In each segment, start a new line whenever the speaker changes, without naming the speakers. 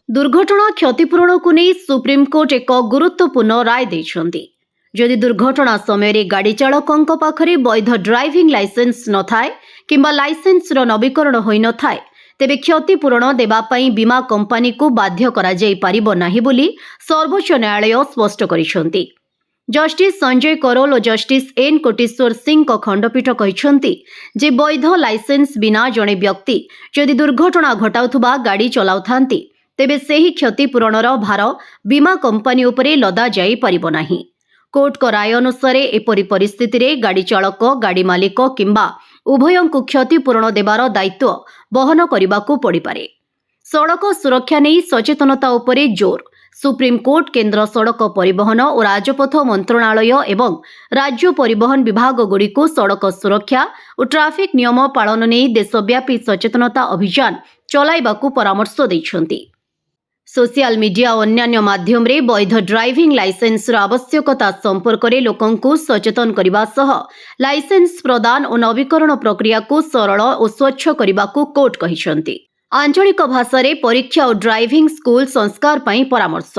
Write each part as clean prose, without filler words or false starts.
दुर्घटना क्षतिपूरण को नहीं सुप्रीमकोर्ट एक गुरुत्वपूर्ण राय देछंती। जदि दुर्घटना समय गाड़ी चालकों पाखरे वैध ड्राइविंग लाइसेंस न थाए किंबा लाइसेंस नवीकरण होई न थाए तेबे क्षतिपूरण देवाई बीमा कंपनी को बाध्य करा जाई परिबो नाही बोली सर्वोच्च न्यायालय स्पष्ट करिसेंती। जस्टिस संजय करोल और जस्टिस एन कोटेश्वर सिंह को खंडपीठ कहते जे वैध लाइसेंस बिना जड़े व्यक्ति जदि दुर्घटना घटाउथुबा गाड़ी चलाउथांती तेबे सेही क्षतिपूरणर भार बीमा कंपनी उपरे लदा जाई परिबो नाही। कोर्ट को राय अनुसार एपरी परिस्थिति रे गाड़ी चालक गाड़ी मालिक किंबा उभयंकु क्षतिपूरण देवार दायित्व बहन करने पड़ पारे। सड़क सुरक्षा नहीं सचेतनता उपरे जोर सुप्रीमकोर्ट केन्द्र सड़क परिवहन और राजपथ मंत्रणालय एवं राज्य परिवहन विभाग गुड़ी को सड़क सुरक्षा और ट्राफिक नियम पालन नहीं देशव्यापी सचेतनता अभियान चलाइबाकू परामर्श देइछन्ति। सोशल मीडिया और अन्य माध्यम रे वैध ड्राइविंग लाइसेंस आवश्यकता संपर्क में लोकंकु सचेतन करने सह लाइसेंस प्रदान और नवीकरण प्रक्रिया को सरल और स्वच्छ करने को कोर्ट कहिसंति। आंचलिक भाषा रे परीक्षा और ड्राइविंग स्कूल संस्कार पई परामर्श।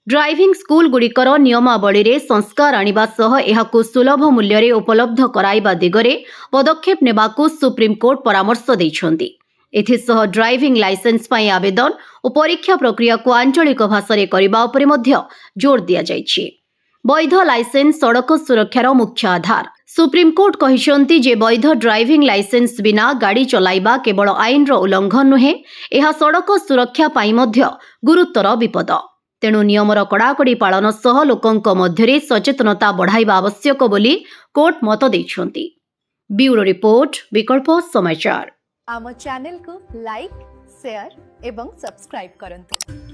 ड्राइविंग स्कूल गुड़िकर नियमावली रे संस्कार आनिबा सह एहाकु सुलभ मूल्य रे उपलब्ध कराइबा दिगरे पदक्षेप नेबाकू सुप्रीमकोर्ट परामर्श दैछन्ति। एथिसह ड्राइविंग लाइसेंस पई आवेदन और परीक्षा प्रक्रिया को आंचलिक भाषा रे करिबा उपरे मध्य जोर दिया जाइछि। वैध लाइसेंस सड़क सुरक्षार मुख्य आधार। सुप्रीमकोर्ट कहिसंति जे वैध ड्राइविंग लाइसेंस बिना गाड़ी चलाइबा केवल आईन उल्लंघन नुहे, यह सड़क सुरक्षा पाई मध्य गुरुतर विपद। तेणु नियमर कड़ाकड़ी पालन सह लोकंक मध्यरे सचेतनता बढ़ाइबा आवश्यक बोली कोर्ट मत दैछन्ति। ब्यूरो रिपोर्ट, विकल्प समाचार।
आम चैनल को लाइक, शेयर एवं सब्सक्राइब करंतु।